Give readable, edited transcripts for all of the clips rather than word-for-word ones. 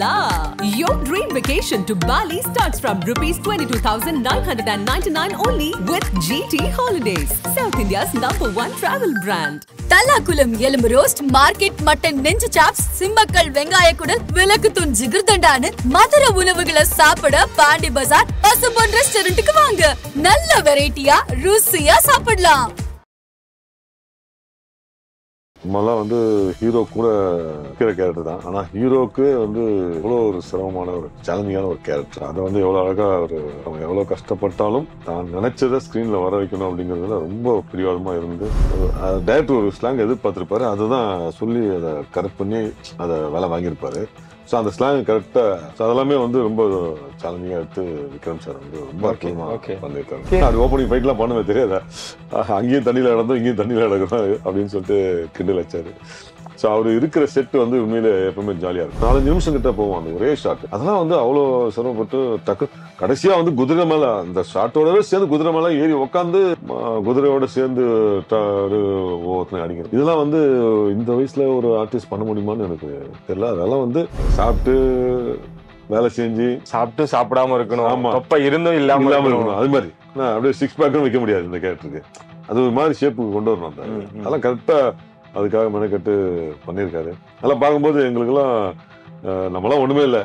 la. Your dream vacation to Bali starts from rupees 22,999 only with GT Holidays, South India's #1 travel brand. Thallakulam எலும்பு roast, market mutton நெஞ்சு chops, Simmakkal வெங்காய குடல், விளக்குத்தூண் ஜிகிர்தண்டான்னு மதுரை உணவுகளை சாப்பிட பாண்டி பஜார் பசும்பொன் ரெஸ்டாரண்ட்டுக்கு வாங்க. நல்ல வெரைட்டியா ருசியா சாப்பிடலாம். நம்மலாம் வந்து ஹீரோ கூட இருக்கிற கேரக்டர் தான். ஆனால் ஹீரோக்கு வந்து எவ்வளோ ஒரு சிரமமான ஒரு சேலஞ்சிங்கான ஒரு கேரக்டர். அதை வந்து எவ்வளோ அழகாக அவங்க எவ்வளோ கஷ்டப்பட்டாலும் தான் நினைச்சதை ஸ்க்ரீனில் வர வைக்கணும் அப்படிங்கிறதுல ரொம்ப பிடிவாதமாக இருந்து டைரக்டர் ஒரு ஸ்லாங் எதிர்பார்த்துருப்பாரு. அதை தான் சொல்லி அதை கரெக்ட் பண்ணி அதை வேலை வாங்கியிருப்பாரு. ஸோ அந்த ஸ்லாங் கரெக்டாக அதெல்லாமே வந்து ரொம்ப சேலஞ்சிங்காக எடுத்து விக்ரம் சார் வந்து ரொம்ப அற்புதமாக பண்ணியிருக்காரு. அது ஓப்பனிங் ஃபைட்லாம் பண்ணவே தெரியாது. அங்கேயும் தண்ணியில் நடந்தோம், இங்கேயும் தண்ணியில் நடக்கணும் அப்படின்னு சொல்லிட்டு கிண்டல் வச்சாரு. ஸோ அவர் இருக்கிற செட்டு வந்து உண்மையிலே எப்பவுமே ஜாலியாக இருக்கும். 4 நிமிஷம் கிட்ட போவோம் அந்த ஒரே ஷாட். அதெல்லாம் வந்து அவ்வளோ சிரமப்பட்டு டக்கு கடைசியாக வந்து குதிரை மேலே அந்த ஷாட்டோடவே சேர்ந்து குதிரை மேலே ஏறி உட்காந்து குதிரையோட சேர்ந்து ஒவ்வொருத்தனையும் அடிக்கணும். இதெல்லாம் வந்து இந்த வயசுல ஒரு ஆர்டிஸ்ட் பண்ண முடியுமான்னு எனக்கு தெரியல. அதெல்லாம் வந்து சாப்பிட்டு வேலை செஞ்சு சாப்பிட்டு சாப்பிடாம இருக்கணும். ஆமா, அப்ப இருந்தும் இல்லாம இருக்கணும். அது மாதிரி அப்படியே 6 பேக்கும் வைக்க முடியாது இந்த கேரக்டருக்கு. அது ஒரு மாதிரி ஷேப்புக்கு கொண்டு வரணும். அதெல்லாம் கரெக்டா அதுக்காக மெனக்கட்டு பண்ணியிருக்காரு. அதெல்லாம் பார்க்கும்போது எங்களுக்கெல்லாம் நம்மளாம் ஒண்ணுமே இல்லை.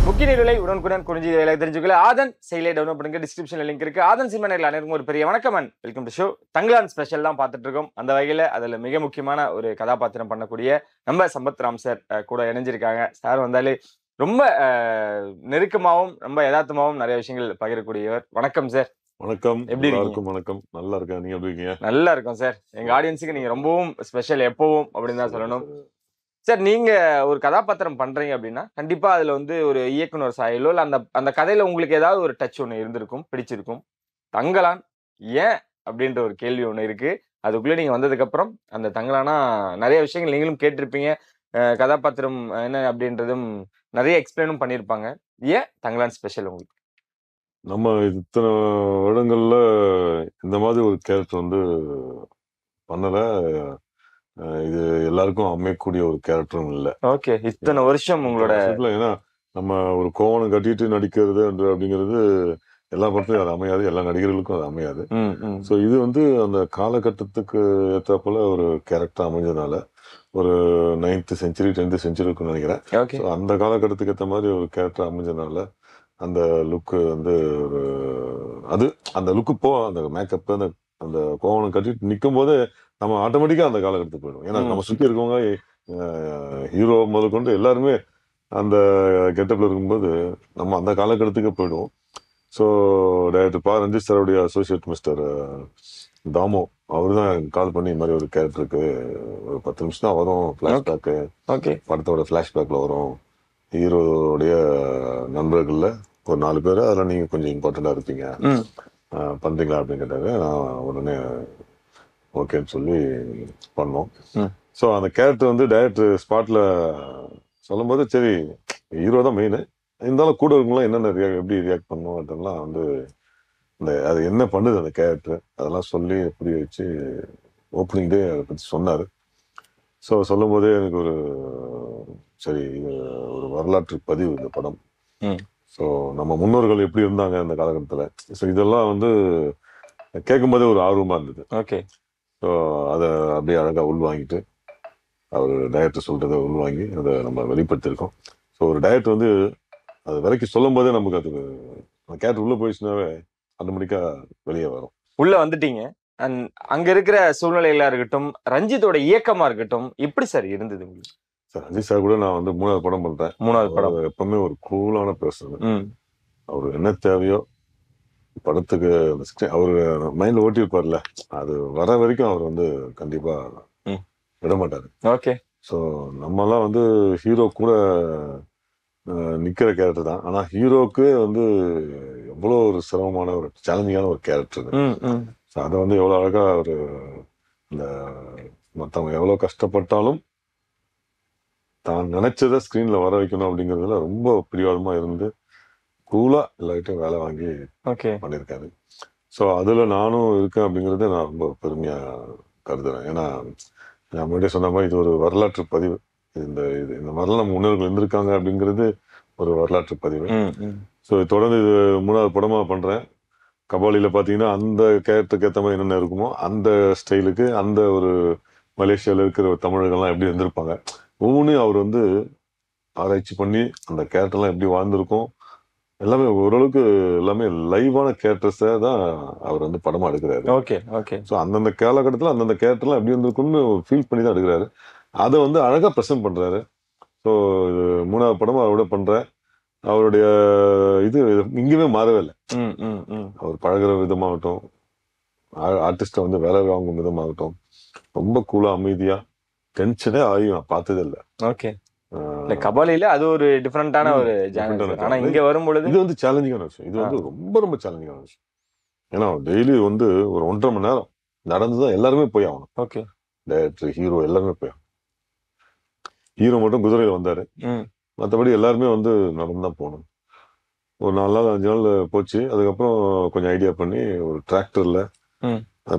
முக்கிய நிகழ்வுகளை உடனுக்குடன் குறிஞ்சி தெரிஞ்சுக்கல ஆதன் செயலை டவுன்லோட் பண்ணுங்க. டிஸ்கிரிப்ஷன்ல லிங்க் இருக்கு. ஆதன் சினிமா நேரில் அனைவருக்கும் ஒரு பெரிய வணக்கம் and welcome to show. Thangalaan special தான் பார்த்துட்டு இருக்கோம். அந்த வகையில் அதில் மிக முக்கியமான ஒரு கதாபாத்திரம் பண்ணக்கூடிய நம்ம சம்பத் ராம் சார் கூட இணைஞ்சிருக்காங்க. சார் வந்தாலே ரொம்ப நெருக்கமாகவும் ரொம்ப யதார்த்தமாகவும் நிறைய விஷயங்கள் பகிரக்கூடியவர். வணக்கம் சார். வணக்கம். எப்படி இருக்கும்? வணக்கம். நல்லா இருக்கேன். நீங்க எப்படி இருக்கீங்க? நல்லா இருக்கும் சார். எங்க ஆடியன்ஸுக்கு நீங்க ரொம்பவும் ஸ்பெஷல், எப்பவும் அப்படின்னு தான் சொல்லணும். சார், நீங்க ஒரு கதாபாத்திரம் பண்றீங்க அப்படின்னா கண்டிப்பா அதுல வந்து ஒரு இயக்குனர் சாயலோ இல்ல அந்த கதையில உங்களுக்கு ஏதாவது ஒரு டச் ஒன்று இருந்திருக்கும், பிடிச்சிருக்கும். தங்கலான் ஏன் அப்படின்ற ஒரு கேள்வி ஒன்று இருக்கு. அதுக்குள்ள நீங்க வந்ததுக்கு அப்புறம் அந்த தங்கலானா நிறைய விஷயங்கள் நீங்களும் கேட்டிருப்பீங்க. கதாபாத்திரம் என்ன அப்படின்றதும் நிறைய எக்ஸ்பிளைனும் பண்ணியிருப்பாங்க. ஏன் தங்கலான் ஸ்பெஷல் உங்களுக்கு? நம்ம இத்தனை வருடங்கள்ல இந்த மாதிரி ஒரு கேரக்டர் வந்து பண்ணல. இது எல்லாருக்கும் அமையக்கூடிய ஒரு கேரக்டரும் இல்லை. ஓகே, இத்தனை வருஷம் உங்களோட ஏன்னா நம்ம ஒரு கோவணம் கட்டிட்டு நடிக்கிறது அப்படிங்கிறது எல்லா படத்துலையும் அது அமையாது, எல்லா நடிகர்களுக்கும் அது அமையாது. ஸோ இது வந்து அந்த காலகட்டத்துக்கு ஏற்றாப்புல ஒரு கேரக்டர் அமைஞ்சதுனால ஒரு 9th century 10th century இருக்குன்னு நினைக்கிறேன். ஸோ அந்த காலகட்டத்துக்கு ஏற்ற மாதிரி ஒரு கேரக்டர் அமைஞ்சதுனால அந்த லுக்கு வந்து ஒரு அந்த லுக்கு அந்த மேக்கப் அந்த கோவணம் கட்டிட்டு நிற்கும் போது நம்ம ஆட்டோமேட்டிக்கா அந்த காலகட்டத்துக்கு போயிடும். ஏன்னா நம்ம சுற்றி இருக்கவங்க ஹீரோ முதல் கொண்டு எல்லாருமே அந்த கெட்டப்ல இருக்கும்போது நம்ம அந்த காலகட்டத்துக்கு போயிடுவோம். ஸோ டைரக்டர் ரஞ்சித் சாருடைய அசோசியேட் மிஸ்டர் தாமோ அவரு தான் கால் பண்ணி இந்த மாதிரி ஒரு கேரக்டருக்கு ஒரு 10 நிமிஷம் தான் வரும், ஃபிளாஷ்பேக்கு படத்தோட ஃபிளாஷ்பேக்ல வரும், ஹீரோடைய நண்பர்கள்ல ஒரு 4 பேர், அதெல்லாம் நீங்க கொஞ்சம் இம்பார்ட்டண்டா இருப்பீங்க, பண்றீங்களா அப்படின்னு கேட்டாங்க. நான் உடனே ஓகேன்னு சொல்லி பண்ணோம். ஸோ அந்த கேரக்டர் வந்து டைரக்டர் ஸ்பாட்ல சொல்லும் போது சரி ஹீரோ தான் மெயின், இருந்தாலும் கூட இருக்கவங்களாம் என்னென்ன எப்படி ரியாக்ட் பண்ணணும் அதெல்லாம் வந்து அது என்ன பண்ணுது அந்த கேரக்டர் அதெல்லாம் சொல்லி புரிய வச்சு ஓப்பனிங் டே அதை பற்றி சொன்னார். ஸோ சொல்லும் போதே எனக்கு ஒரு சரி ஒரு வரலாற்று பதிவு இந்த படம். ஸோ நம்ம முன்னோர்கள் எப்படி இருந்தாங்க அந்த காலகட்டத்தில், ஸோ இதெல்லாம் வந்து கேட்கும்போதே ஒரு ஆர்வமாக இருந்தது. ஓகே. ஸோ அதை அப்படியே அழகாக உள்வாங்கிட்டு அவர் டைரக்டர் சொல்கிறத உள்வாங்கி அதை நம்ம வெளிப்படுத்தியிருக்கோம். ஸோ ஒரு டைரக்டர் வந்து அது வரைக்கும் சொல்லும் போதே நமக்கு அது அந்த கேரக்டர் உள்ளே போயிடுச்சுனாவே ஆட்டோமேட்டிக்காக வெளியே வரும். உள்ளே வந்துட்டீங்க. அங்கே இருக்கிற சூழ்நிலைகளாக இருக்கட்டும், ரஞ்சித்தோட இயக்கமாக இருக்கட்டும், எப்படி சார் இருந்தது உங்களுக்கு? சார் ரஞ்சித் சார் கூட நான் வந்து 3வது படம் பண்றேன். 3வது படம் எப்பவுமே ஒரு கூலான பர்சன். அவரு என்ன தேவையோ படத்துக்கு அவரு மைண்ட்ல ஓட்டி இருப்பார்ல, அது வர வரைக்கும் அவர் வந்து கண்டிப்பா விட மாட்டாரு. ஓகே. ஸோ நம்மலாம் வந்து ஹீரோ கூட நிக்கிற கேரக்டர் தான். ஆனா ஹீரோக்கு வந்து எவ்வளோ ஒரு சிரமமான ஒரு சேலஞ்சிங்கான ஒரு கேரக்டர். ஸோ அதை வந்து எவ்வளோ அழகா ஒரு இந்த மற்றவங்க எவ்வளோ கஷ்டப்பட்டாலும் தான் நினைச்சதை ஸ்கிரீன்ல வர வைக்கணும் அப்படிங்கிறதுல ரொம்ப பிடிவாதமா இருந்து கூலா எல்லார்கிட்டையும் வேலை வாங்கி பண்ணியிருக்காரு. ஸோ அதுல நானும் இருக்கேன் அப்படிங்கிறத நான் ரொம்ப பெருமையா கருதுறேன். ஏன்னா நான் முன்னாடியே சொன்ன மாதிரி இது ஒரு வரலாற்று பதிவு. இந்த மாதிரிலாம் நம்ம முன்னோர்கள் இருந்திருக்காங்க அப்படிங்கிறது ஒரு வரலாற்று பதிவு. ஸோ தொடர்ந்து இது 3வது படமா பண்றேன். கபாலியில பாத்தீங்கன்னா அந்த கேரக்டருக்கு ஏற்ற மாதிரி என்னென்ன இருக்குமோ அந்த ஸ்டைலுக்கு அந்த ஒரு மலேசியாவில் இருக்கிற தமிழர்கள்லாம் எப்படி இருந்திருப்பாங்க ஒவ்வொன்றையும் அவர் வந்து ஆராய்ச்சி பண்ணி அந்த கேரக்டர்லாம் எப்படி வாழ்ந்திருக்கும் எல்லாமே ஓரளவுக்கு எல்லாமே லைவான கேரக்டர்ஸை தான் அவர் வந்து படமா எடுக்கிறாரு. Okay okay. ஸோ அந்தந்த காலகட்டத்தில் அந்தந்த கேரக்டர்லாம் எப்படி இருந்திருக்கும்னு ஃபீல் பண்ணி தான் எடுக்கிறாரு. அதை வந்து அழகா ப்ரெசென்ட் பண்றாரு. ஸோ இது 3வது படமா அவரோட பண்றேன். அவருடைய இது எங்கேயுமே மாறவே இல்லை. அவர் பழகுற விதமாகட்டும், ஆர்டிஸ்டை வந்து வேலை வாங்கும் விதமாகட்டும், ரொம்ப கூலா அமைதியா டென்ஷனே ஆகி நான் பார்த்ததே இல்லை. ஓகே. கபாலியில அது ஒரு டிஃபரெண்டான ஒரு ஜானர். ஆனா இங்க வரும்பொழுது இது வந்து சேலஞ்சிங்கான விஷயம். இது வந்து ரொம்ப ரொம்ப சேலஞ்சிங்கான விஷயம். ஏன்னா டெய்லி வந்து ஒரு 1.5 மணி நேரம் நடந்துதான் எல்லாருமே போய் ஆகணும். ஓகே. டைரக்டர், ஹீரோ எல்லாருமே போய். ஹீரோ மட்டும் குதிரையில வந்தாரு. மற்றபடி எல்லாருமே வந்து நடந்துதான் போகணும். ஒரு 4 நாள் 5 நாள் போச்சு. அதுக்கப்புறம் கொஞ்சம் ஐடியா பண்ணி ஒரு டிராக்டர்ல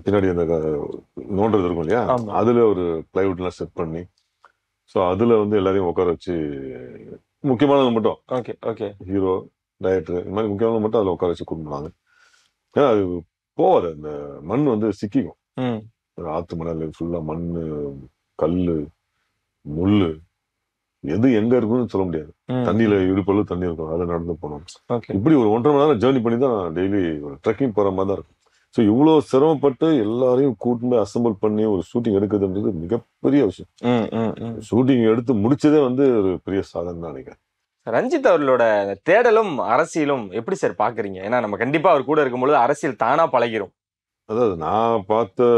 பின்னாடி அந்த நோண்டுறது இருக்கும் இல்லையா, அதுல ஒரு பிளைவுட் எல்லாம் செட் பண்ணி, ஸோ அதுல வந்து எல்லாரையும் உட்கார வச்சு முக்கியமானது மட்டும் ஹீரோ, டைரக்டர் இந்த மாதிரி முக்கியமானது மட்டும் அதுல உட்கார வச்சு கூப்பிடுவாங்க. ஏன்னா அது போவாது, அந்த மண் வந்து சிக்கிக்கும். ஆத்து மணல் ஃபுல்லா மண்ணு, கல்லு, முள்ளு, எது எங்க இருக்குன்னு சொல்ல முடியாது. தண்ணியில இடுப்பளவு தண்ணி இருக்கும், அதுல நடந்து போனோம். இப்படி ஒரு 1.5 மணி நேரம் ஜேர்னி பண்ணி தான் டெய்லி ஒரு ட்ரெக்கிங் போற மாதிரி தான் இருக்கும். ஸோ இவ்வளவு சிரமப்பட்டு எல்லாரையும் கூட்டிட்டு அசம்பிள் பண்ணி ஒரு ஷூட்டிங் எடுக்குதுன்றது மிகப்பெரிய விஷயம். ஷூட்டிங் எடுத்து முடிச்சதே வந்து ஒரு பெரிய சாதனை தான் நினைக்கிறேன். ரஞ்சித் அவர்களோட தேடலும் அரசியலும் எப்படி சார் பாக்குறீங்க? ஏன்னா நம்ம கண்டிப்பா அவர் கூட இருக்கும்பொழுது அரசியல் தானா பழகிரும். அதாவது நான் பார்த்த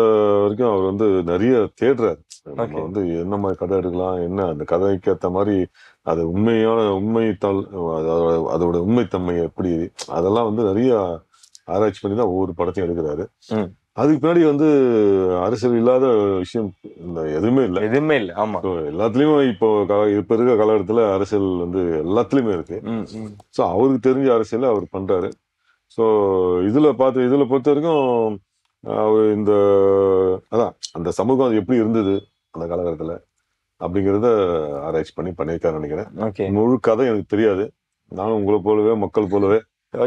வரைக்கும் அவர் வந்து நிறைய தேடுறாரு. நம்ம வந்து என்ன மாதிரி கதை எடுக்கலாம், என்ன அந்த கதைக்கு ஏற்ற மாதிரி அது உண்மைத்தால் அதோட உண்மைத்தன்மை எப்படி, அதெல்லாம் வந்து நிறைய ஆராய்ச்சி பண்ணி தான் ஒவ்வொரு படத்தையும் எடுக்கிறாரு. அதுக்கு பின்னாடி வந்து அரசியல் இல்லாத விஷயம் எதுவுமே இல்லை. ஆமா, எல்லாத்துலயுமே இப்போ இருக்க காலகட்டத்துல அரசியல் வந்து எல்லாத்துலயுமே இருக்கு. ஸோ அவருக்கு தெரிஞ்ச அரசியல அவர் பண்றாரு. ஸோ இதுல பொறுத்த வரைக்கும் அவர் அதான் அந்த சமூகம் அது எப்படி இருந்தது அந்த காலகட்டத்துல அப்படிங்கிறத ஆராய்ச்சி பண்ணியிருக்காரு நினைக்கிறேன். முழு கதை எனக்கு தெரியாது. நானும் உங்களை போலவே மக்கள் போலவே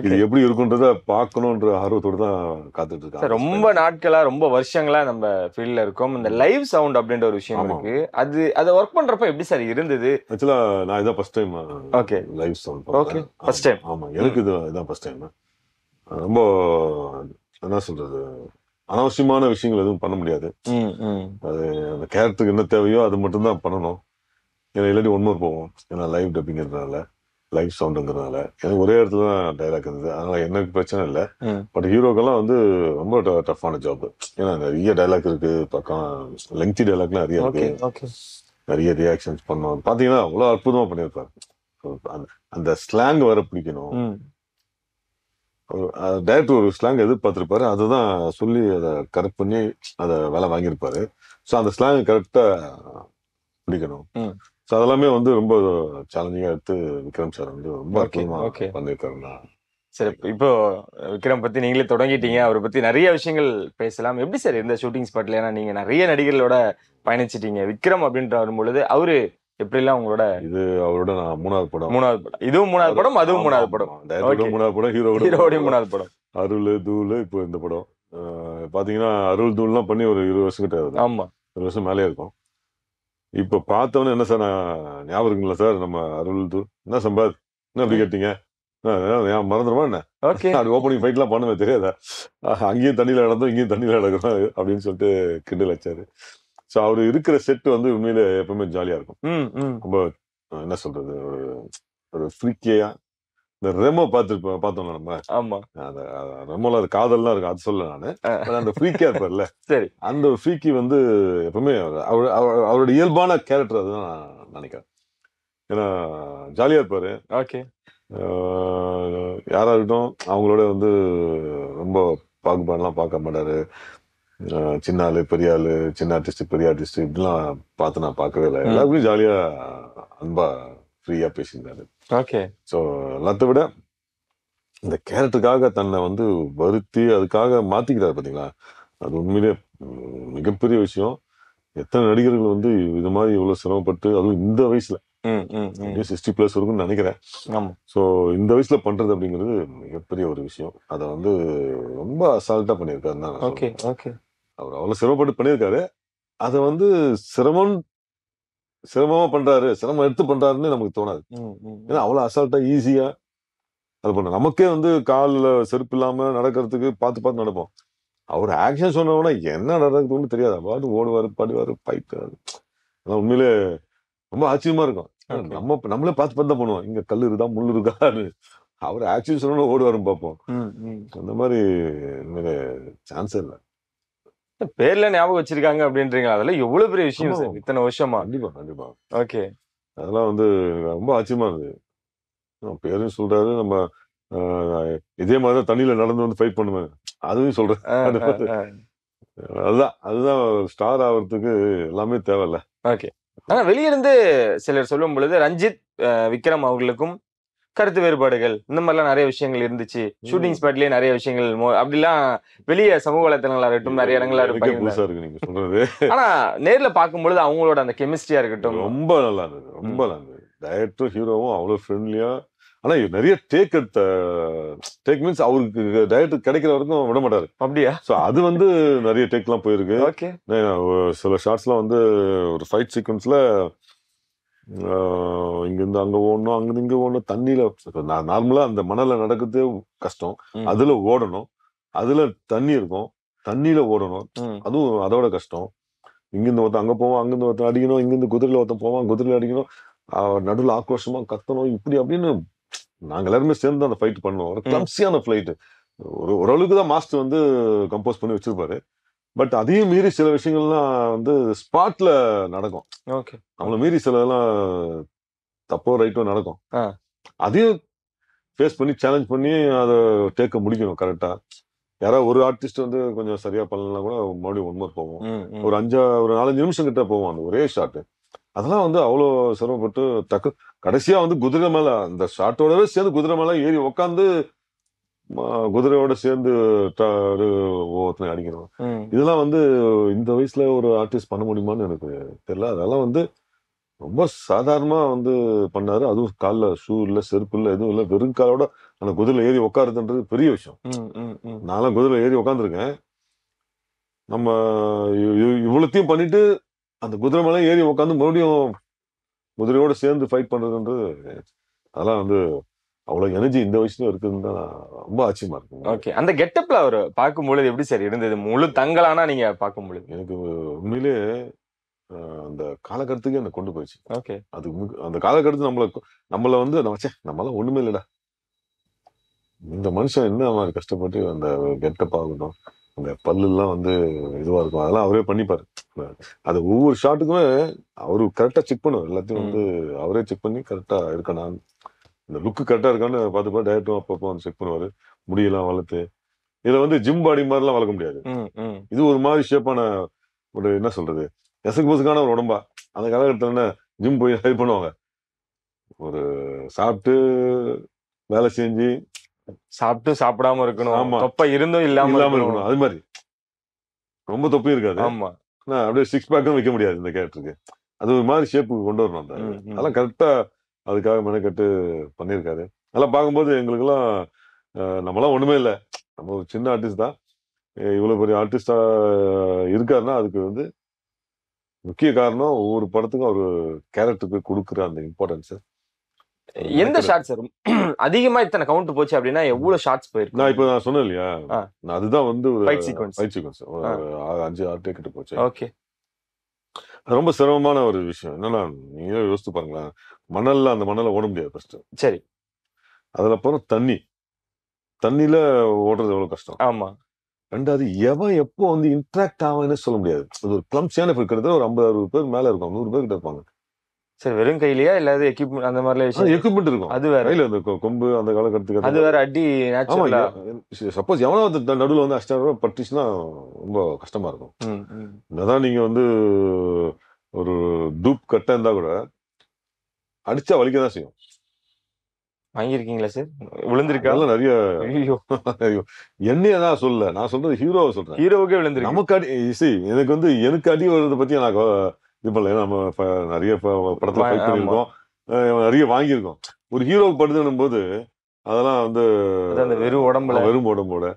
இது எப்படி இருக்குன்றத பார்க்கணும்ன்ற ஆர்வத்தோடு தான் காத்துட்டு இருக்கேன். ரொம்ப நாட்களா ரொம்ப வருஷங்களா நம்ம ஃபீல்ட்ல இருக்கோம். இந்த லைவ் சவுண்ட் அப்படின்ற ஒரு விஷயம் இருக்கு. அதை ஒர்க் பண்றப்ப எப்படி சார் இருந்தது? ஆக்சுவலா நான் இதான் first time live sound. Okay, first time. ஆமா, எனக்கு இதான் ஃபர்ஸ்ட் டைம். ரொம்ப என்ன சொல்றது, அனாவசியமான விஷயங்கள் எதுவும் பண்ண முடியாது. அது அந்த கேரக்டருக்கு என்ன தேவையோ அது மட்டும் தான் பண்ணணும். ஏன்னா இல்லாட்டி ஒன்மோர் போவோம். ஏன்னா லைவ் டப்பிங்கிறதுனால, லைவ் சவுண்டுங்கிறதுனால எனக்கு ஒரே இடத்துல தான் டைலாக் இருந்தது. அதனால எனக்கு பிரச்சனை இல்லை. பட் ஹீரோக்கெல்லாம் வந்து ரொம்ப டஃப்பான ஜாப். ஏன்னா நிறைய டைலாக் இருக்கு, பக்கம் லெங்தி டைலாக்லாம் நிறைய இருக்கு, நிறைய ரியாக்ஷன்ஸ் பண்ணோம். பாத்தீங்கன்னா அவ்வளவு அற்புதமா பண்ணியிருப்பாரு. அந்த ஸ்லாங் வர பிடிக்கணும். டைரக்டர் ஒரு ஸ்லாங் எதிர்பார்த்திருப்பாரு, அதுதான் சொல்லி அதை கரெக்ட் பண்ணி அதை வேலை வாங்கியிருப்பாரு. ஸோ அந்த ஸ்லாங் கரெக்டா பிடிக்கணும். ஸோ அதெல்லாமே வந்து ரொம்ப சேலஞ்சிங்கா எடுத்து விக்ரம் சார் வந்து ரொம்ப அற்புதமா பண்ணியிருக்காருன்னா. சரி, இப்போ விக்ரம் பத்தி நீங்களே தொடங்கிட்டீங்க, அவரை பத்தி நிறைய விஷயங்கள் பேசலாம். எப்படி சார் இந்த ஷூட்டிங் ஸ்பாட்ல, ஏன்னா நீங்க நிறைய நடிகர்களோட பயணிச்சிட்டீங்க, விக்ரம் அப்படின்ற வரும்பொழுது அவரு எப்படிலாம் உங்களோட? இது அவரோட நான் 3வது படம். இதுவும் 3வது படம், அதுவும் 3வது படம். 3வது படம், ஹீரோவோட 3வது படம். அருள் தூள். இப்போ இந்த படம் பாத்தீங்கன்னா அருள் தூள்லாம் பண்ணி ஒரு 20 வருஷம் கிட்ட ஆகுது. ஆமா, 20 வருஷம் மேலே இருக்கும். இப்ப பார்த்தவொன்னே என்ன சார் நான் ஞாபகம் இருக்குங்களா சார் நம்ம அருள் தூள் என்ன சம்பாத் என்ன அப்படி கேட்டீங்க, மறந்துடுமா என்ன? அது ஓப்பனிங் ஃபைட் எல்லாம் பண்ணுவேன் தெரியாதா, அங்கேயும் தண்ணியில நடந்தோம் இங்கேயும் தண்ணியில நடக்கிறோம் அப்படின்னு சொல்லிட்டு கிண்டல் வச்சாரு. ஸோ அவரு இருக்கிற செட் வந்து உண்மையில எப்பவுமே ஜாலியா இருக்கும். ரொம்ப என்ன சொல்றது, ஒரு ஃப்ரீக்கியா இந்த ரெமோ பார்த்தோம்ல நம்ம. ஆமா, அந்த ரெமோல அது காதல்லாம் இருக்கும், அது சொல்ல நானு. அந்த ஃப்ரீக்கியா இருப்பார்ல, சரி, அந்த ஃப்ரீக்கி வந்து எப்பவுமே அவரோட இயல்பான கேரக்டர் அதுதான் நான் நினைக்கிறேன். ஏன்னா ஜாலியா இருப்பாரு. ஓகே, யாரா இருக்கட்டும் அவங்களோட வந்து ரொம்ப பாகுபாடுலாம் பார்க்க மாட்டாரு. சின்ன ஆளு பெரிய ஆளு, சின்ன ஆர்டிஸ்ட் பெரிய ஆர்டிஸ்ட் இப்படிலாம் பார்த்து நான் பார்க்கவே இல்லை. எல்லாருக்குமே ஜாலியா அன்பா ஃப்ரீயா பேசியிருந்தாரு. ஓகே. ஸோ எல்லாத்த விட இந்த கேரக்டருக்காக தன்னை வந்து வருத்தி அதுக்காக மாத்திக்கிறாரு பாத்தீங்களா, அது உண்மையிலே மிகப்பெரிய விஷயம். எத்தனை நடிகர்கள் வந்து இது மாதிரி இவ்வளவு சிரமப்பட்டு, அதுவும் இந்த வயசுல 60+ இருக்கும்னு நினைக்கிறேன். ஸோ இந்த வயசுல பண்றது அப்படிங்கிறது மிகப்பெரிய ஒரு விஷயம். அதை வந்து ரொம்ப அசால்ட்டா பண்ணியிருக்காருன்னு தான் நான் சொல்றேன். அவர் அவ்வளவு சிரமப்பட்டு பண்ணியிருக்காரு. அதை வந்து சிரமமா பண்றாரு, சிரமம் எடுத்து பண்றாருன்னு நமக்கு தோணாது. ஏன்னா அவ்வளவு அசால்ட்டா ஈஸியா அது பண்ண. நமக்கே வந்து காலில் செருப்பு இல்லாம நடக்கிறதுக்கு பார்த்து பார்த்து நடப்போம். அவர் ஆக்ஷன் சொன்னவனா என்ன நடக்குதுன்னு தெரியாது. பாட்டு ஓடுவாரு, பாடுவாரு, ஃபைட். அதான் உண்மையிலே ரொம்ப ஆச்சரியமா இருக்கும். நம்மளே பார்த்து பார்த்து தான் பண்ணுவோம். இங்க கல் இருக்கா, முள் இருக்கான்னு. அவர் ஆக்ஷன் சொன்னா ஓடுவாருன்னு பார்ப்போம். அந்த மாதிரி சான்ஸே இல்லை. பேர்ல ஞாபகம் வச்சிருக்காங்க அப்படின்றீங்க. அதெல்லாம் எவ்வளவு பெரிய விஷயம் சார், இத்தனை வருஷமா. கண்டிப்பா. ஓகே, அதெல்லாம் வந்து ரொம்ப ஆச்சரியமா இருந்தது. பேரும் சொல்றாரு. நம்ம இதே மாதிரி தண்ணியில நடந்து வந்து ஃபைட் பண்ணுவேன், அதுவும் சொல்றேன். அதுதான் ஸ்டார் ஆகிறதுக்கு எல்லாமே தேவையில்ல. ஓகே. ஆனா வெளியிருந்து சிலர் சொல்லும் பொழுது ரஞ்சித் விக்ரம் அவர்களுக்கும் கருத்து வேறுபாடுகள் இந்த மாதிரிலாம் நிறைய விஷயங்கள் இருந்துச்சு. ஷூட்டிங் ஸ்பாட்லயே நிறைய விஷயங்கள் அப்படிலாம் வெளியே சமூக வலைத்தளங்களா இருக்கட்டும், நிறைய இடங்களா இருக்கு நீங்க சொல்றது. ஆனா நேர்ல பார்க்கும்பொழுது அவங்களோட அந்த கெமிஸ்ட்ரியா இருக்கட்டும் ரொம்ப நல்லா இருந்தது. ரொம்ப நல்லா இருந்தது. டைரக்டரும் ஹீரோவும் அவ்வளவு ஃப்ரெண்ட்லியா. ஆனா நிறைய டேக் மீன்ஸ் அவருக்கு டைரக்டர் கிடைக்கிற வரைக்கும் விட மாட்டாரு. அப்படியா? சோ அது வந்து நிறைய டேக்லாம் போயிருக்கு. சில ஷார்ட்ஸ்லாம் வந்து ஒரு ஃபைட் சீக்வன்ஸ்ல இங்கிருந்து அங்க ஓடணும், அங்கிருந்து இங்க ஓடணும், தண்ணியில. நார்மலா அந்த மணல நடக்கிறதே கஷ்டம். அதுல ஓடணும், அதுல தண்ணி இருக்கும், தண்ணியில ஓடணும், அதுவும் அதோட கஷ்டம். இங்கிருந்து ஒருத்தன் அங்க போவான், அங்கிருந்து ஒருத்தன் அடிக்கணும், இங்கிருந்து குதிரையில ஒருத்தன் போவான், குதிரையில அடிக்கணும், நடுவில் ஆக்ரோஷமா கத்தணும், இப்படி அப்படின்னு நாங்க எல்லாருமே சேர்ந்து அந்த ஃபைட் பண்ணுவோம். ஒரு கிளம்சியான ஃபிளைட். ஓரளவுக்கு தான் மாஸ்டர் வந்து கம்போஸ் பண்ணி வச்சிருப்பாரு. பட் அதையும் மீறி சில விஷயங்கள்லாம் வந்து ஸ்பாட்ல நடக்கும். அவங்கள மீறி சிலதெல்லாம் தப்போ ரைட்டோ நடக்கும். அதையும் ஃபேஸ் பண்ணி சேலஞ்ச் பண்ணி அதை டேக்க முடிக்கணும் கரெக்டா. யாராவது ஒரு ஆர்டிஸ்ட் வந்து கொஞ்சம் சரியா பண்ணலாம் கூட மறுபடியும் ஒன் மோர் போவோம். ஒரு 4-5 நிமிஷம் கிட்ட போவோம் அந்த ஒரே ஷாட். அதெல்லாம் வந்து அவ்வளோ சிரமப்பட்டு கடைசியா வந்து குதிரை மேல அந்த ஷாட்டோடவே சேர்ந்து குதிரை மேல ஏறி உக்காந்து குதிரையோட சேர்ந்து ஒவ்வொருத்தனை அடிக்கணும். இதெல்லாம் வந்து இந்த வயசுல ஒரு ஆர்டிஸ்ட் பண்ண முடியுமான்னு எனக்கு தெரியல. அதெல்லாம் வந்து ரொம்ப சாதாரணமா வந்து பண்ணாரு. அதுவும் காலில் ஷூ இல்லை, செருப்பு இல்லை, எதுவும் இல்லை, வெறும் காலோட அந்த குதிரையில ஏறி உட்காருதுன்றது பெரிய விஷயம். நான்லாம் குதிரையில ஏறி உட்காந்துருக்கேன். நம்ம இவ்வளத்தையும் பண்ணிட்டு அந்த குதிரை மேலே ஏறி உட்காந்து மறுபடியும் குதிரையோட சேர்ந்து ஃபைட் பண்றதுன்றது அதெல்லாம் வந்து அவ்வளவு எனர்ஜி இந்த வயசுல இருக்குதுன்னு தான் ரொம்ப ஆச்சரியமா இருக்கு. ஓகே, அந்த கெட்டப்ல அவர் பார்க்கும்பொழுது எப்படி சார் இருந்தது? முழு தங்கலானா நீங்க பார்க்கும்பொழுது எனக்கு உண்மையிலே அந்த காலகட்டத்துக்கு என்ன கொண்டு போயிடுச்சு. ஓகே, அது அந்த காலகட்டத்து நம்மள வந்து நம்மளாம் ஒண்ணுமே இல்லடா, இந்த மனுஷன் என்ன மாதிரி கஷ்டப்பட்டு அந்த கெட்டப் ஆகணும், அந்த பல்லுலாம் வந்து இதுவா இருக்கும், அதெல்லாம் அவரே பண்ணிப்பாரு. அது ஒவ்வொரு ஷாட்டுக்குமே அவரு கரெக்டா செக் பண்ணுவார். எல்லாத்தையும் வந்து அவரே செக் பண்ணி கரெக்டா இருக்கணா, இந்த லுக்கு கரெக்டா இருக்கான்னு பார்த்துப்பா. டேரக்டரும் அப்பப்போ வந்து செக் பண்ணுவாரு. முடியெல்லாம் வளர்த்து இதுல வந்து ஜிம் பாடி மாதிரிலாம் வளர்க்க முடியாது. இது ஒரு மாதிரி ஷேப்பான ஒரு என்ன சொல்றது எசக்கு பசுக்கான ஒரு உடம்பா. அந்த காலகட்டத்தில் என்ன ஜிம் போய் ஹெல்ப் பண்ணுவாங்க. ஒரு சாப்பிட்டு வேலை செஞ்சு சாப்பிட்டு சாப்பிடாம இருக்கணும், தொப்பை இருந்தும் இல்லாம இருக்கணும், அது மாதிரி ரொம்ப தொப்பையும் இருக்காது. ஆமா, அப்படியே 6 பேக்கும் வைக்க முடியாது இந்த கேரக்டருக்கு. அது ஒரு மாதிரி ஷேப்புக்கு கொண்டு வரணும். அந்த அதெல்லாம் கரெக்டா அதுக்காக மெனக்கட்டு பண்ணியிருக்காரு. அதெல்லாம் பார்க்கும்போது எங்களுக்கெல்லாம் நம்மளாம் ஒண்ணுமே இல்லை, நம்ம ஒரு சின்ன ஆர்டிஸ்ட் தான். இவ்வளவு பெரிய ஆர்டிஸ்டா இருக்காருன்னா அதுக்கு வந்து முக்கிய காரணம் ஒவ்வொரு படத்துக்கும் ஒரு கேரக்டருக்கு கொடுக்குற அந்த இம்பார்ட்டன்ஸ். எந்த ஷாட் சார் அதிகமா இத்தனை கவுண்ட் போச்சு அப்படின்னா எவ்வளவு ஷாட்ஸ் போயிருக்கு? நான் சொன்னேன் இல்லையா, அதுதான் வந்து ஒரு ஃபைட் சீக்வென்ஸ் 5-6 டேக் கிட்ட போச்சு. ஓகே, அது ரொம்ப சிரமமான ஒரு விஷயம். என்னன்னா நீங்களே யோசித்து பாருங்களேன், மணல்ல அந்த மணலை ஓட முடியாது ஃபர்ஸ்ட். சரி, அதுல அப்புறம் தண்ணியில ஓடுறது எவ்வளவு கஷ்டம். ஆமா. ரெண்டாவது எவன் எப்போ வந்து இன்ட்ராக்ட் ஆகும்னு சொல்ல முடியாது. அது ஒரு கிளம்சியான கிட்டத்தட்ட ஒரு 50-60 பேர் மேல இருக்கும், 100 பேர் கிட்ட இருப்பாங்க. சரி, வெறும் கையிலயா இல்லாத எக்யூப்மெண்ட் அந்த மாதிரி விஷயம்? எக்யூப்மெண்ட் இருக்கும், அது வேற. கையில அந்த கொம்பு அந்த காலகட்டத்துக்கு அது வேற. அடி நேச்சுரலா சப்போஸ் எவனாவது நடுவில் வந்து அஷ்டாரூபா பட்டுச்சுன்னா ரொம்ப கஷ்டமா இருக்கும். என்னதான் நீங்க வந்து ஒரு டூப் கட்ட இருந்தா கூட அடிச்சா வலிக்க தான் செய்யும். வாங்கியிருக்கீங்களா சார்? விழுந்திருக்கா? அதெல்லாம் நிறைய ஐயோ, என்னைய தான் சொல்லல, நான் சொல்றது ஹீரோவை சொல்றேன். ஹீரோவுக்கே விழுந்திருக்கு. நமக்கு அடி எனக்கு வந்து எனக்கு அடி வர்றதை பத்தி நான் இது பண்ணல. ஏன்னா நம்ம நிறைய படத்துல ஃபைட் பண்ணியிருக்கோம், நிறைய வாங்கியிருக்கோம். ஒரு ஹீரோவுக்கு படுதுன்னும் போது அதெல்லாம் வந்து அந்த வெறும் உடம்போட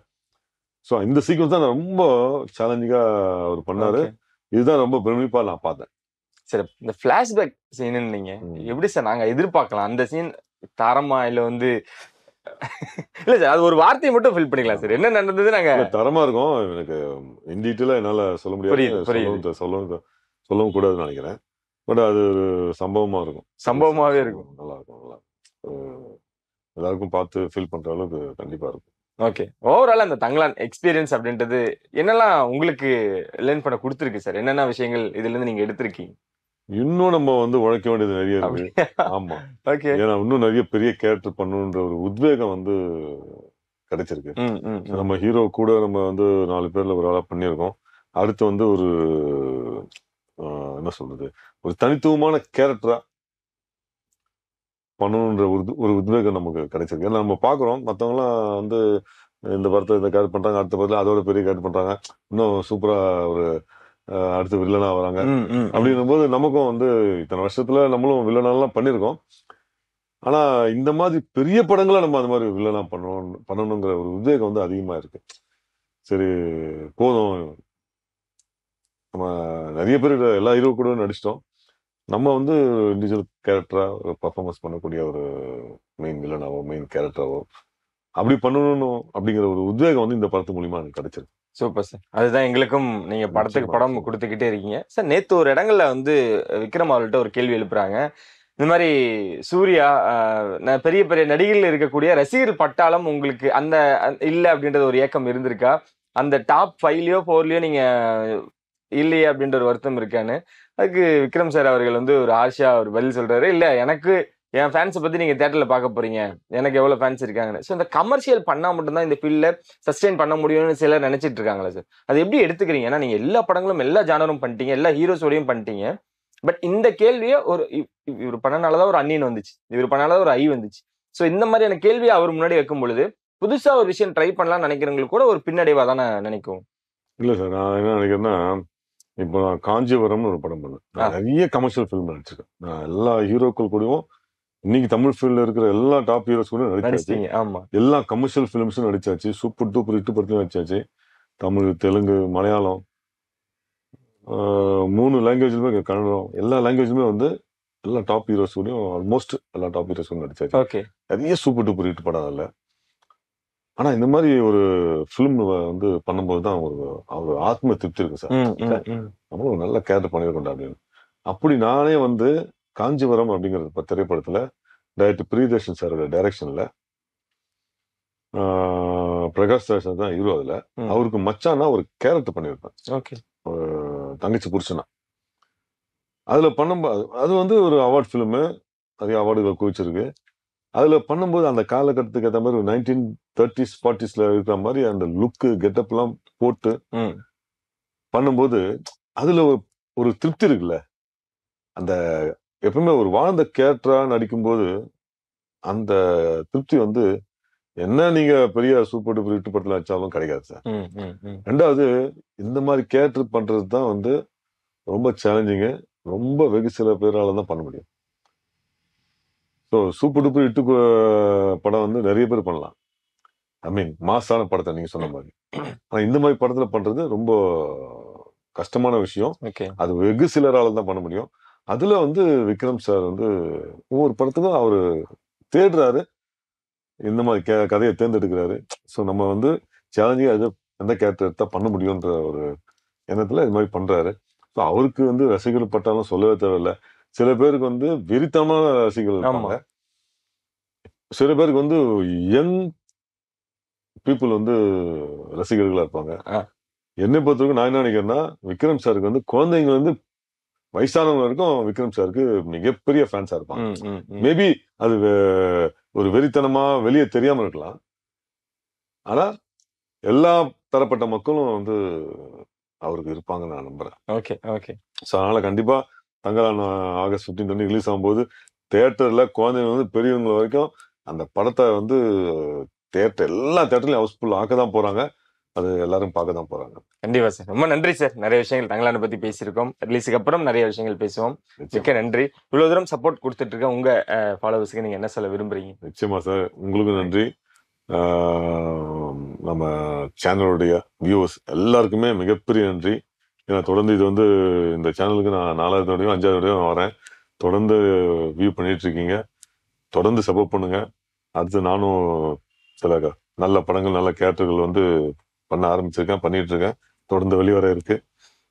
ஸோ இந்த சீக்வன்ஸ் தான் ரொம்ப சேலஞ்சிங்கா அவர் பண்ணாரு. இதுதான் ரொம்ப பிரமிப்பா நான் பார்த்தேன். சரி, இந்த பிளாஷ்பேக் சீன் நீங்க எப்படி சார் நாங்க எதிர்பார்க்கலாம்? அந்த சீன் தரமா இல்ல வந்து இல்ல சார், அது ஒரு வார்த்தையை மட்டும் ஃபில் பண்ணிக்கலாம் சார். என்ன நடந்தது? நாங்க தரமா இருக்கும். எனக்கு இன் டீட்டெயிலா என்னால சொல்ல முடியாது, சொல்லவும் கூடாதுன்னு நினைக்கிறேன். பட் அது ஒரு சம்பவமாவே இருக்கும். நல்லா இருக்கும். எல்லாருக்கும் பார்த்து ஃபீல் பண்ற அளவுக்கு கண்டிப்பா இருக்கும். ஓகே, ஓவரால் அந்த தங்கலான் எக்ஸ்பீரியன்ஸ் அப்படின்றது என்னெல்லாம் உங்களுக்கு லேர்ன் பண்ண கொடுத்துருக்கு சார்? என்னென்ன விஷயங்கள் இதுல இருந்து நீங்க எடுத்திருக்கீங்க? இன்னும் நம்ம வந்து உழைக்க வேண்டியது நிறைய இருக்கு. ஆமா, ஓகே. ஏன்னா இன்னும் நிறைய பெரிய கேரக்டர் பண்ணணுன்ற ஒரு உத்வேகம் வந்து கிடைச்சிருக்கு. நம்ம ஹீரோ கூட நம்ம வந்து 4 பேர்ல ஒரு ஆளா பண்ணியிருக்கோம். அடுத்து வந்து ஒரு என்ன சொல்றது, ஒரு தனித்துவமான கேரக்டரா பண்ணணுன்ற ஒரு உத்வேகம் நமக்கு கிடைச்சிருக்கு. ஏன்னா நம்ம பாக்குறோம் மத்தவங்கலாம் வந்து இந்த படத்தை இந்த கேரக்டர் பண்றாங்க, அடுத்த படத்துல அதோட பெரிய கேரக்டர் பண்றாங்க, இன்னும் சூப்பரா ஒரு அடுத்து வில்லனா வராங்க. அப்படின்னும் போது நமக்கும் வந்து இத்தனை வருஷத்துல நம்மளும் வில்லனாலாம் பண்ணிருக்கோம். ஆனா இந்த மாதிரி பெரிய படங்களை நம்ம அந்த மாதிரி வில்லனா பண்ணணுங்கிற ஒரு உத்வேகம் வந்து அதிகமா இருக்கு. சரி போதும், நம்ம நிறைய பேர் எல்லா ஹீரோ கூட நடிச்சிட்டோம், நம்ம வந்து இண்டிவிஜுவல் கேரக்டரா பர்ஃபார்மன்ஸ் பண்ணக்கூடிய ஒரு மெயின் வில்லனாவோ மெயின் கேரக்டராவோ அப்படி பண்ணணும் அப்படிங்கிற ஒரு உத்வேகம் வந்து இந்த படத்து மூலியமா எனக்கு கிடைச்சிருக்கு. Super sir. அதுதான் எங்களுக்கும் நீங்க படத்துக்கு படம் கொடுத்துக்கிட்டே இருக்கீங்க சார். நேத்து ஒரு இடங்கள்ல வந்து விக்ரம் அவர்கள்ட்ட ஒரு கேள்வி எழுப்புறாங்க. இந்த மாதிரி சூர்யா பெரிய பெரிய நடிகர்கள் இருக்கக்கூடிய ரசிகர் பட்டாளம் உங்களுக்கு அந்த இல்ல அப்படின்றது ஒரு ஏக்கம் இருந்திருக்கா? அந்த டாப் 5லயோ 4லயோ நீங்க இல்லையே அப்படின்ற ஒரு வருத்தம் இருக்கான்னு அதுக்கு விக்ரம் சார் அவர்கள் வந்து ஒரு ஆஷா ஒரு பதில் சொல்றாரு. இல்ல, எனக்கு என் ஃபேன்ஸை பத்தி நீங்க தியேட்டர்ல பார்க்க போறீங்க, எனக்கு எவ்வளவு ஃபேன்ஸ் இருக்காங்கன்னு. ஸோ இந்த கமர்ஷியல் பண்ணா மட்டும்தான் இந்த ஃபீல்ட்ல சஸ்டெயின் பண்ண முடியும்னு சிலர் நினைச்சிட்டு இருக்காங்களா சார்? அது எப்படி எடுத்துக்கிறீங்க? ஏன்னா நீங்க எல்லா படங்களும் எல்லா ஜானரும் பண்ணிட்டீங்க, எல்லா ஹீரோஸோடையும் பண்ணிட்டீங்க. பட் இந்த கேள்வியை இவர் பண்ணனாலதான் ஒரு அன்னியன் வந்துச்சு, இவர் பண்ணனாலதான் ஒரு ஐ வந்துச்சு. ஸோ இந்த மாதிரியான கேள்வியை அவர் முன்னாடி வைக்கும் பொழுது புதுசா ஒரு விஷயம் ட்ரை பண்ணலாம்னு நினைக்கிறவங்களுக்கு கூட ஒரு பின்னடைவா தானே நினைக்கும். இல்ல சார், நான் என்ன நினைக்கிறேன்னா, இப்போ நான் காஞ்சிபுரம்னு ஒரு படம் பண்ணேன். நான் நிறைய கமர்ஷியல் ஃபிலிம் நடிச்சிருக்கேன். நான் எல்லா ஹீரோக்கள் கூடயும் இன்னைக்கு தமிழ் ஃபீல்ட்ல இருக்கிற எல்லா டாப் ஹீரோஸ் கூட நடிச்சாச்சு. எல்லா கமர்ஷியல் ஃபிலிம்ஸும் நடிச்சாச்சு. சூப்பர் டூப்பர் ஹிட் படத்தையும் நடிச்சாச்சு. தமிழ், தெலுங்கு, மலையாளம், 3 லாங்குவேஜ்லுமே, கன்னடம், எல்லா லாங்குவேஜுமே வந்து எல்லா டாப் ஹீரோஸ் கூடயும் ஆல்மோஸ்ட் எல்லா டாப் ஹீரோஸ் கூட நடிச்சாச்சு. நிறைய சூப்பர் டூப்பர் ஹிட் படம் இல்லை. ஆனா இந்த மாதிரி ஒரு ஃபிலிம் வந்து பண்ணும்போது தான் ஒரு ஆத்ம திருப்தி இருக்கு சார். நம்மளும் ஒரு நல்ல கேரக்டர் பண்ணியிருக்கோம் அப்படின்னு. அப்படி நானே வந்து காஞ்சிபுரம் அப்படிங்கிற திரைப்படத்துல டைரக்டர் பிரியதர்ஷன் சாரோட டைரக்ஷன்ல பிரகாஷ் ராஜ் தான் ஹீரோ. அதுல அவருக்கு மச்சானா ஒரு கேரக்டர் பண்ணியிருப்பேன், தங்கச்சி புருஷனா. அதுல பண்ணும்போது அது வந்து ஒரு அவார்ட் ஃபிலிமு, நிறைய அவார்டுகளை குவிச்சிருக்கு. அதுல பண்ணும்போது அந்த காலகட்டத்துக்கு ஏற்ற மாதிரி 1930s 40sல இருக்கிற மாதிரி அந்த லுக்கு கெட்டப் எல்லாம் போட்டு பண்ணும்போது அதுல ஒரு திருப்தி இருக்குல்ல. அந்த எப்பவுமே ஒரு வாழ்ந்த கேரக்டரா நடிக்கும்போது அந்த திருப்தி வந்து என்ன நீங்க பெரிய சூப்பர் டூப்பர் ஹிட் படத்துல வச்சாலும் கிடைக்காது சார். ரெண்டாவது, இந்த மாதிரி கேரக்டர் பண்றது தான் வந்து ரொம்ப சேலஞ்சிங்கு, ரொம்ப வெகு சில பேரால தான் பண்ண முடியும். ஸோ சூப்பர் டூப்பர் ஹிட் படம் வந்து நிறைய பேர் பண்ணலாம், ஐ மீன் மாசான படத்தை நீங்க சொன்ன மாதிரி. ஆனா இந்த மாதிரி படத்துல பண்றது ரொம்ப கஷ்டமான விஷயம். அது வெகு சிலரால தான் பண்ண முடியும். அதுல வந்து விக்ரம் சார் வந்து ஒவ்வொரு படத்துக்கும் அவரு தேடுறாரு, இந்த மாதிரி கதையை தேர்ந்தெடுக்கிறாரு. ஸோ நம்ம வந்து சேலஞ்சிங்கா எந்த கேரக்டர் எடுத்தா பண்ண முடியும்ன்ற ஒரு எண்ணத்துல இது மாதிரி பண்றாரு. ஸோ அவருக்கு வந்து ரசிகர்கள் பட்டாலும் சொல்லவே தேவையில்லை. சில பேருக்கு வந்து வெறித்தனமான ரசிகர்கள் இருப்பாங்க, சில பேருக்கு வந்து யங் பீப்புள் வந்து ரசிகர்களா இருப்பாங்க. என்னை பொறுத்தவரைக்கும் நான் என்ன நினைக்கிறேன்னா, விக்ரம் சாருக்கு வந்து குழந்தைங்க வந்து வயசானவங்க வரைக்கும் விக்ரம் சாருக்கு மிகப்பெரிய ஃபேன்ஸா இருப்பாங்க. மேபி அது ஒரு வெறித்தனமா வெளியே தெரியாம இருக்கலாம், ஆனா எல்லா தரப்பட்ட மக்களும் வந்து அவருக்கு இருப்பாங்கன்னு நான் நம்புறேன். ஸோ அதனால கண்டிப்பா தங்கலான் ஆகஸ்ட் 15 ரிலீஸ் ஆகும்போது தியேட்டர்ல குழந்தைங்க வந்து பெரியவங்க வரைக்கும் அந்த படத்தை வந்து எல்லா தேட்டர்லையும் ஹவுஸ்ஃபுல் ஆக்க தான் போறாங்க. அது எல்லாரும் பார்க்க தான் போறாங்க. கண்டிப்பா சார். ரொம்ப நன்றி சார். நிறைய விஷயங்கள் தங்கலான பத்தி பேசியிருக்கோம். ரிலீஸுக்கு அப்புறம் நிறைய விஷயங்கள் பேசுவோம். மிக்க நன்றி. இவ்வளவு தூரம் சப்போர்ட் கொடுத்துட்டு இருக்க உங்க ஃபாலோவர்ஸ்க்கு நீங்க என்ன சொல்ல விரும்புறீங்க? நிச்சயமா சார், உங்களுக்கும் நன்றி. நம்ம சேனலுடைய வியூவர்ஸ் எல்லாருக்குமே மிகப்பெரிய நன்றி. ஏன்னா தொடர்ந்து இது வந்து இந்த சேனலுக்கு நான் 4வது தடவையும் 5வது தடவையும் வரேன். தொடர்ந்து வியூ பண்ணிட்டு இருக்கீங்க. தொடர்ந்து சப்போர்ட் பண்ணுங்க. அடுத்து நானும் சில நல்ல படங்கள் நல்ல கேரக்டர்கள் வந்து பண்ண ஆரம்பிச்சிருக்கேன், பண்ணிட்டு இருக்கேன். தொடர்ந்து வெளிவர இருக்கு.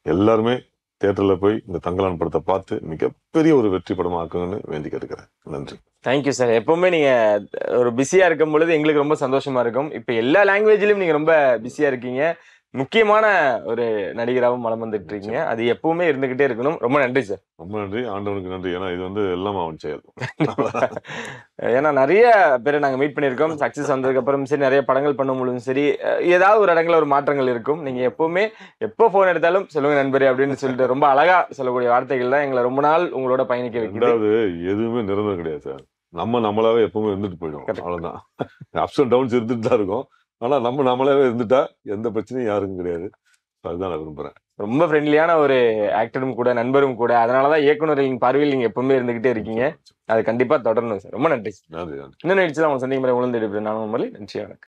எல்லாருமே தியேட்டர்ல போய் இந்த தங்கலான் படத்தை பார்த்து மிகப்பெரிய ஒரு வெற்றி படமா ஆக்குங்கன்னு வேண்டி கேட்டுக்கிறேன். நன்றி. Thank you sir. எப்பவுமே நீங்க ஒரு பிஸியா இருக்கும் பொழுது எங்களுக்கு ரொம்ப சந்தோஷமா இருக்கும். இப்ப எல்லா லாங்குவேஜ்லயும் நீங்க ரொம்ப பிஸியா இருக்கீங்க. முக்கியமான ஒரு நடிகராகவும் வலம் வந்துட்டு இருக்கீங்க. அது எப்பவுமே இருந்துகிட்டே இருக்கணும். ரொம்ப நன்றி சார். ரொம்ப நன்றி. ஆண்டவனுக்கு நன்றி. ஏன்னா இது வந்து எல்லாம் அவன் செயல். ஏன்னா நிறைய பேரை நாங்க மீட் பண்ணியிருக்கோம். சக்சஸ் வந்ததுக்கு அப்புறம் சரி, நிறைய படங்கள் பண்ணும்போதும் சரி, ஏதாவது ஒரு இடங்கள்ல ஒரு மாற்றங்கள் இருக்கும். நீங்க எப்பவுமே எப்போ போன் எடுத்தாலும் சொல்லுங்க நண்பரே அப்படின்னு சொல்லிட்டு ரொம்ப அழகா சொல்லக்கூடிய வார்த்தைகள் தான் எங்களை ரொம்ப நாள் உங்களோட பயணிக்க வைக்கிறது. ரெண்டாவது எதுவுமே நிரந்தரம் கிடையாது சார். நம்மளாவே எப்பவுமே இருந்துட்டு போயிடும். அவ்வளவுதான். அப்ஸ் அண்ட் டவுன்ஸ் இருந்துட்டு தான் இருக்கும். ஆனா நம்மளாவே இருந்துட்டா எந்த பிரச்சனையும் யாருக்கும் கிடையாது. அதுதான் நான் விரும்புறேன். ரொம்ப ஃப்ரெண்ட்லியான ஒரு ஆக்டரும் கூட, நண்பரும் கூட. அதனாலதான் இயக்குநர்களின் பார்வையில் நீங்க எப்பவுமே இருந்துகிட்டே இருக்கீங்க. அது கண்டிப்பா தொடரணும் சார். ரொம்ப நன்றி. நன்றி. இன்னும் நிகழ்ச்சி தான் உங்க சந்திக்கும் முறை உணர்ந்து எடுப்பேன். நான் நன்றி. வணக்கம்.